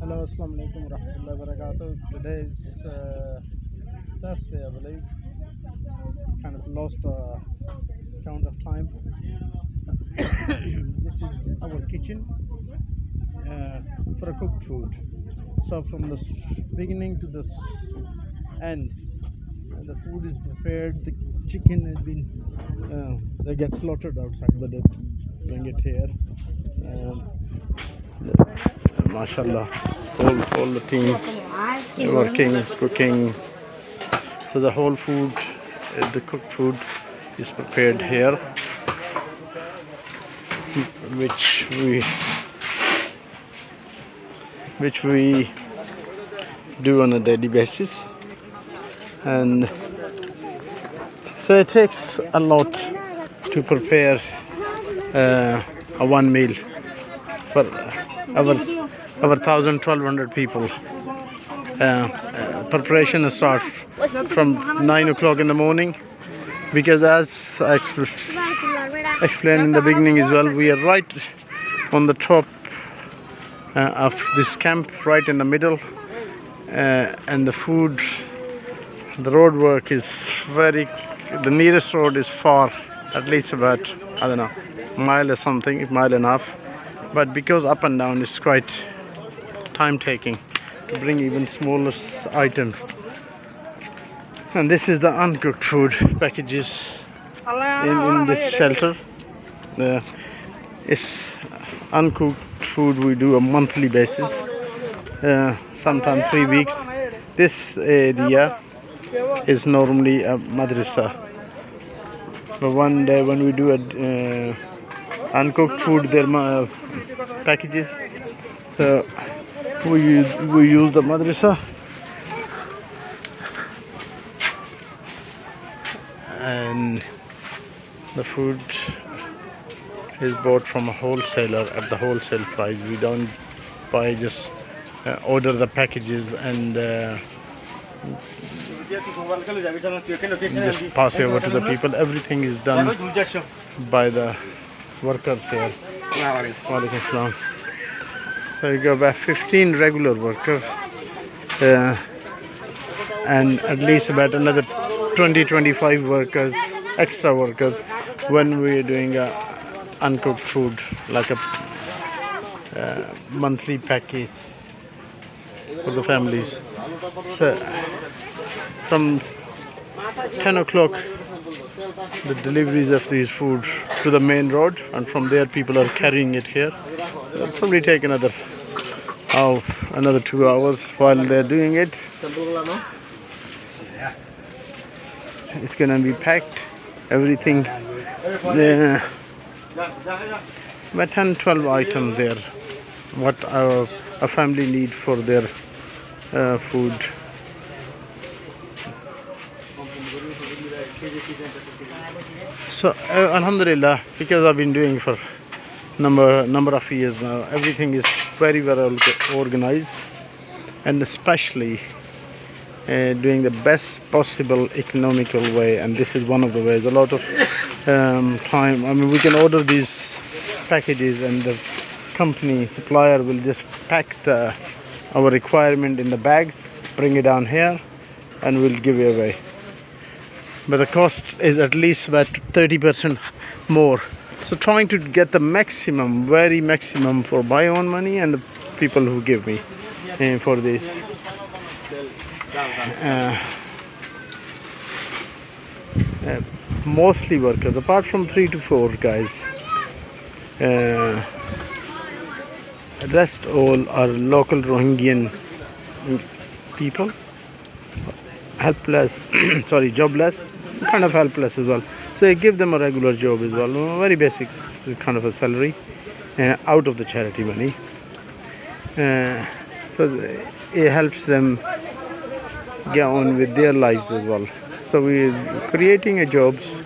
Hello, Assalamu alaikum warahmatullahi wabarakatuh. Today is Thursday, I believe. Kind of lost count of time. This is our kitchen for a cooked food. So from the beginning to the end, the food is prepared. The chicken has been they get slaughtered outside, but they bring it here. MashaAllah, all the team working, cooking. So the whole food, the cooked food, is prepared here, which we do on a daily basis, and so it takes a lot to prepare a one meal for our 1,200 people. Preparation starts from 9 o'clock in the morning, because as I explained in the beginning as well, we are right on the top of this camp, right in the middle, and the road work is the nearest road is far, at least about, I don't know, mile or something, mile and a half, but because up and down is quite time taking to bring even smaller items. And this is the uncooked food packages in this shelter. It's uncooked food we do a monthly basis, sometimes 3 weeks. This area is normally a madrasa, but one day when we do a uncooked food, there are packages, so we use the madrasa, and the food is bought from a wholesaler at the wholesale price. We don't buy, just order the packages and just pass it over to the people. Everything is done by the workers here. Walaikum Assalam. So you got about 15 regular workers and at least about another 20-25 workers, extra workers, when we're doing uncooked food, like a monthly package for the families. So from 10 o'clock the deliveries of these food to the main road, and from there people are carrying it here. It'll probably take another 2 hours while they're doing it. It's gonna be packed, everything there, about 10-12 items there, what a family need for their food. So Alhamdulillah, because I've been doing for number of years now, everything is very well organized, and especially doing the best possible economical way, and this is one of the ways. A lot of time, I mean, we can order these packages and the company supplier will just pack our requirement in the bags, bring it down here, and we'll give it away. But the cost is at least about 30% more. So trying to get the maximum, very maximum, for my own money and the people who give me for this. Mostly workers, apart from 3 to 4 guys. Rest all are local Rohingyan people, helpless, jobless, kind of helpless as well. So I give them a regular job as well, very basic kind of a salary out of the charity money. So it helps them get on with their lives as well. So we're creating a jobs.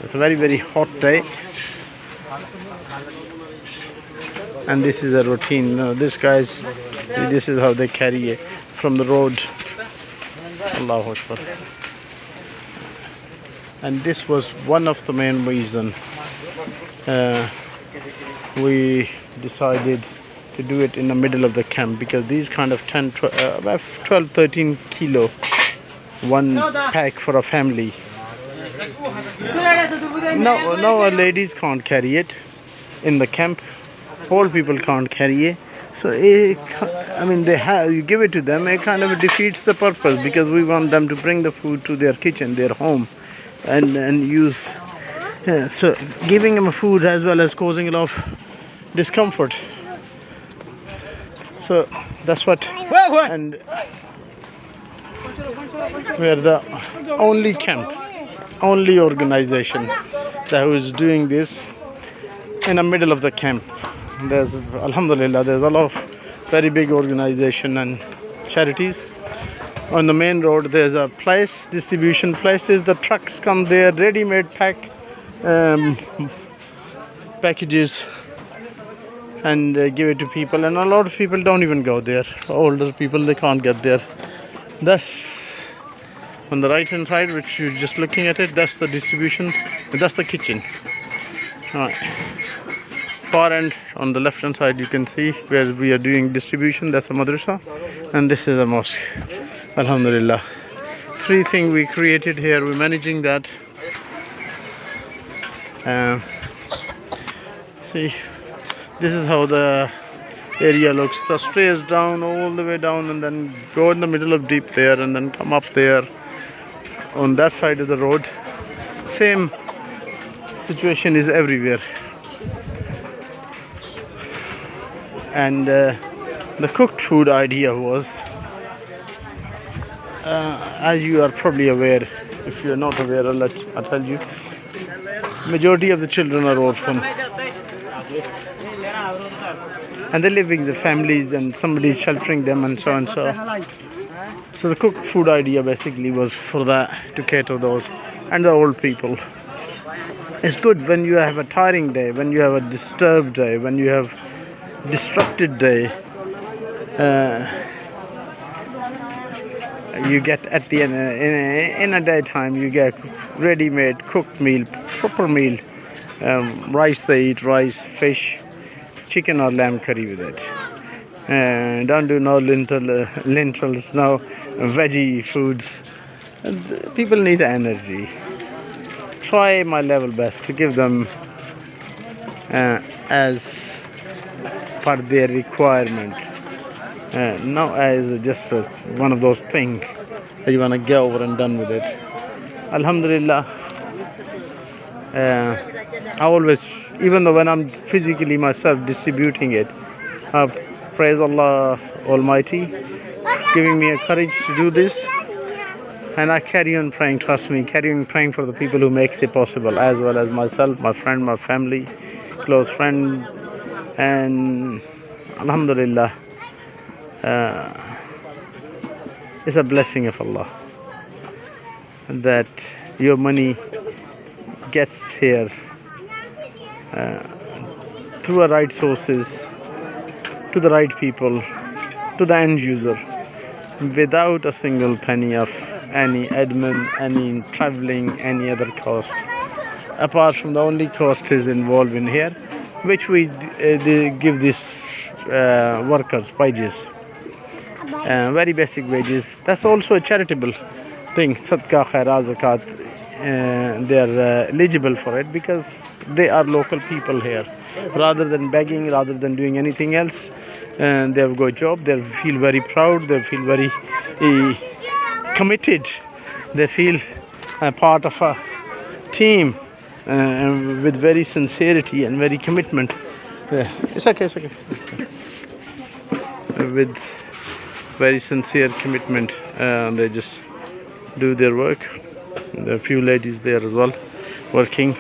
It's a very hot day, and this is a routine. This is how they carry it from the road. Allahu Akbar. And this was one of the main reasons uh, we decided to do it in the middle of the camp, because these kind of 12, 12 13 kilo one pack for a family. No, ladies can't carry it in the camp. Old people can't carry it. So I mean, you give it to them. It kind of defeats the purpose, because we want them to bring the food to their kitchen, their home, and use. So giving them food as well as causing a lot of discomfort. So that's what. And we are the only camp, only organization that is doing this in the middle of the camp. There's, alhamdulillah, there's a lot of very big organization and charities. On the main road there's a place, distribution places. The trucks come there, ready-made packages, and give it to people. And a lot of people don't even go there. Older people, they can't get there. That's on the right hand side, which you're just looking at it. That's the distribution. That's the kitchen. All right. Far end on the left hand side, you can see where we are doing distribution. That's a madrasa, and this is a mosque. Alhamdulillah. Three things we created here. We're managing that. See, this is how the area looks. The stairs down, all the way down, and then go in the middle of deep there, and then come up there. On that side of the road, same situation is everywhere. And the cooked food idea was, as you are probably aware, if you are not aware, I'll tell you, majority of the children are orphan, and they're living with the families, and somebody is sheltering them, and so and so. So the cooked food idea basically was for that, to cater those, and the old people. It's good when you have a tiring day, when you have a disturbed day, when you have disrupted day. You get at the end, in a daytime, you get ready-made cooked meal, proper meal. Rice, they eat rice, fish, chicken or lamb curry with it. Don't do no lentils, no veggie foods. People need energy. Try my level best to give them as per their requirement, not as just one of those things that you want to get over and done with it. Alhamdulillah, I always, even though when I'm physically myself distributing it, I praise Allah Almighty giving me a courage to do this, and I carry on praying. Trust me, carry on praying for the people who makes it possible, as well as myself, my friend, my family, close friend. And alhamdulillah, it's a blessing of Allah that your money gets here through the right sources, to the right people, to the end user, without a single penny of any admin, any traveling, any other cost, apart from the only cost is involved in here, which we give these workers wages, very basic wages. That's also a charitable thing. Sadaqah, khairah, zakat, they are eligible for it because they are local people here. Rather than begging, rather than doing anything else, they have got a job. They feel very proud. They feel very committed. They feel a part of a team. With very sincerity and very commitment. It's okay. With very sincere commitment, they just do their work. There are a few ladies there as well, working.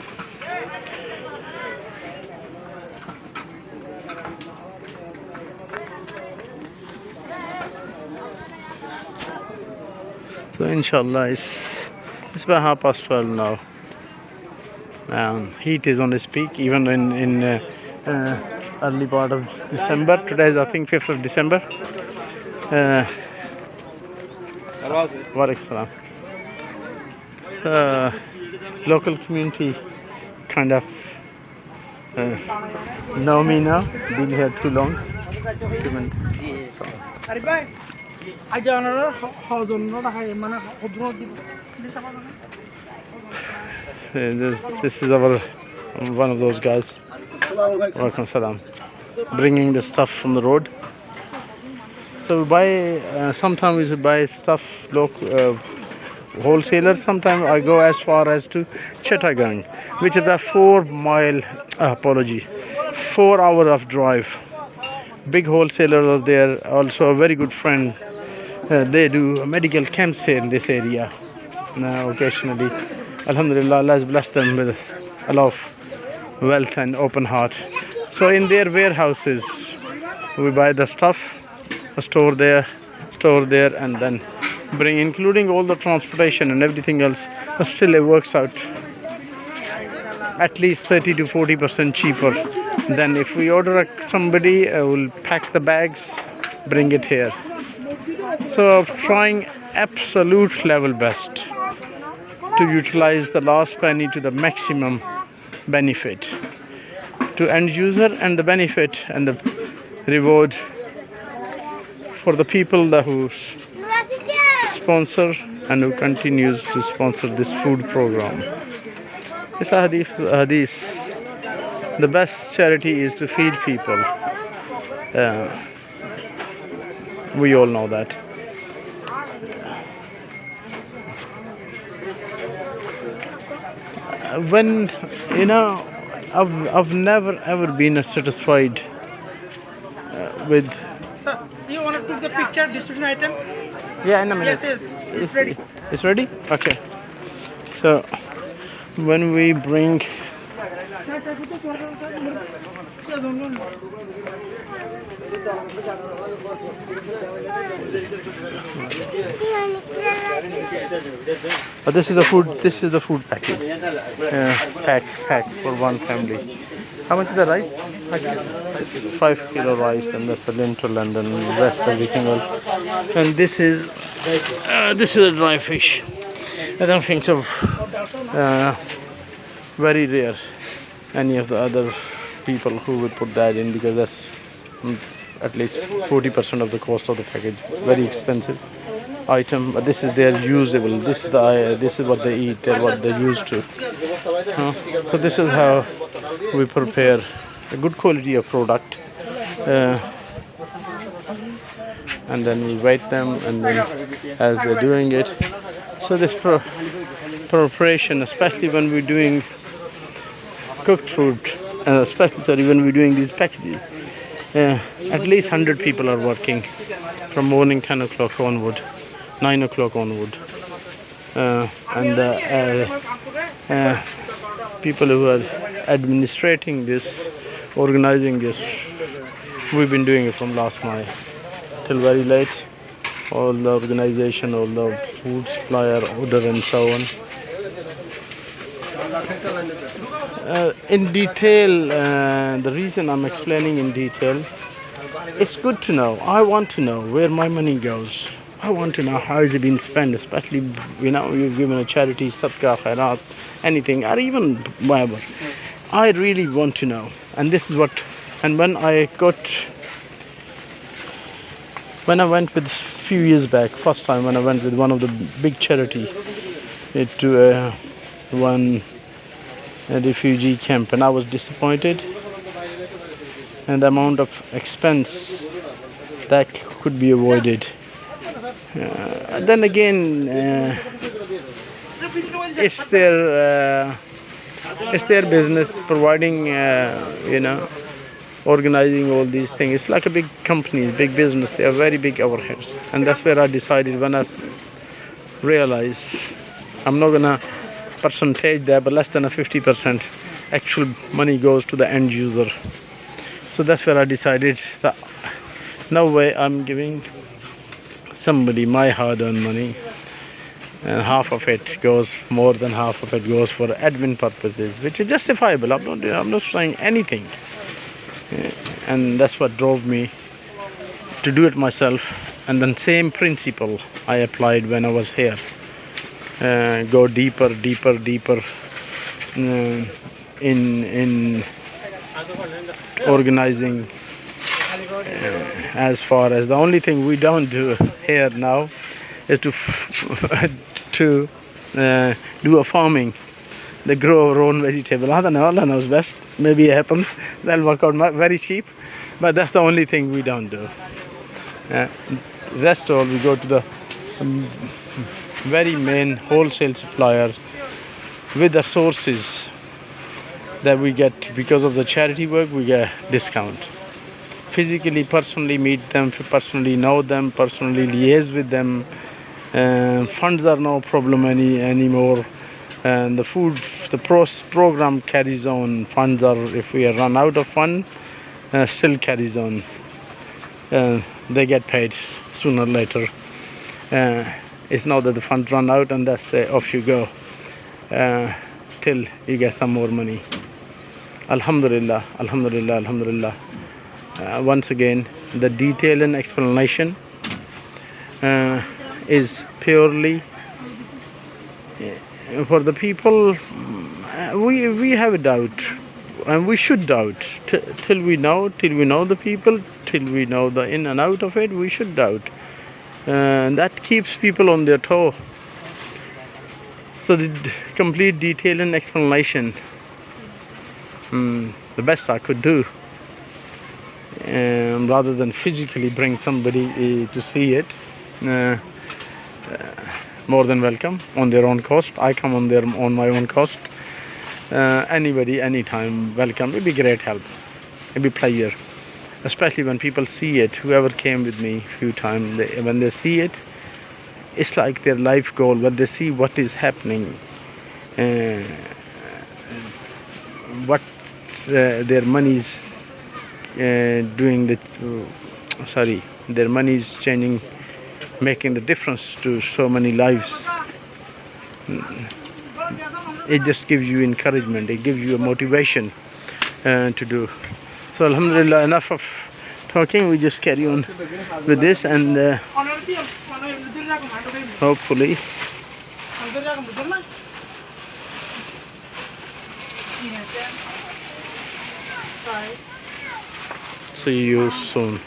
So inshallah, it's about 12:30 now. Heat is on its peak, even in early part of December. Today is, I think, 5th of December. Walaikum salam. So local community kind of Know me now? Been here too long? 2 minutes. So, this is our one of those guys. Welcome, salam. Bringing the stuff from the road. So we buy. Sometimes we buy stuff local. Wholesalers. Sometimes I go as far as to Chittagong, which is a 4-mile 4 hour of drive. Big wholesalers are there. Also a very good friend. They do medical camps here in this area. Now occasionally, alhamdulillah, Allah has blessed them with a lot of wealth and open heart. So in their warehouses we buy the stuff, store there, and then bring, including all the transportation and everything else. But still it works out at least 30 to 40% cheaper than if we order somebody will pack the bags, bring it here. So trying absolute level best to utilize the last penny to the maximum benefit to end user, and the benefit and the reward for the people who sponsor and who continues to sponsor this food program. It's a hadith. The best charity is to feed people. We all know that. When I've never ever been satisfied with. Sir, you want to take the picture, distribution item? Yeah, in a minute. Yes, it's ready. It's ready? Okay. So when we bring this is the food package. Pack for one family. How much is the rice? 5 kilo rice, and that's the lentil, and then the rest everything else. And this is a dry fish. I don't think so. Very rare any of the other people who would put that in, because that's at least 40% of the cost of the package. Very expensive item, but this is their usable. This is what they eat. They're what they used to. So this is how we prepare a good quality of product, and then we wait them, and then as they're doing it. So this preparation, especially when we're doing cooked food, especially when we're doing these packages, at least 100 people are working from morning 10 o'clock onward, 9 o'clock onward, and people who are administrating this, organizing this, we've been doing it from last night till very late. All the organization, all the food supplier, order, and so on. In detail, the reason I'm explaining in detail, it's good to know. I want to know where my money goes. I want to know how is it being spent, especially you've given a charity, sadaqah, khairat, anything, or even whatever. I really want to know, and this is what. And when I went with few years back, first time when I went with one of the big charity to one refugee camp, and I was disappointed, and the amount of expense that could be avoided. Then again, it's their business providing, organizing all these things. It's like a big company, big business. They are very big overheads, and that's where I decided, when I realized I'm not gonna percentage that, but less than a 50% actual money goes to the end user. So that's where I decided that no way I'm giving somebody my hard-earned money, and more than half of it goes for admin purposes, which is justifiable. I'm not saying anything. And that's what drove me to do it myself. And then same principle I applied when I was here. Go deeper in organizing. As far as the only thing we don't do here now is to to do a farming. They grow our own vegetable. I don't know. Allah knows best. Maybe it happens. They'll work out very cheap, but that's the only thing we don't do. Rest all we go to the very main wholesale suppliers with the sources that we get because of the charity work. We get discount. Physically, personally meet them, personally know them, personally liaise with them. Funds are no problem anymore. And the program carries on. Funds are, if we run out of fund, still carries on. They get paid sooner or later. It's not that the funds run out and that's off you go till you get some more money. Alhamdulillah, alhamdulillah, alhamdulillah. Once again, the detail and explanation is purely for the people. We have a doubt, and we should doubt till we know the people, till we know the in and out of it. We should doubt, and that keeps people on their toe. So the complete detail and explanation, the best I could do. Rather than physically bring somebody to see it, more than welcome on their own cost. I come on my own cost. Anybody, anytime, welcome. It'd be great help. It'd be pleasure, especially when people see it. Whoever came with me a few times, when they see it, it's like their life goal. When they see what is happening, what their money's doing their money is changing, making the difference to so many lives. It just gives you encouragement, it gives you a motivation to do. So alhamdulillah, enough of talking. We just carry on with this, and hopefully see you soon.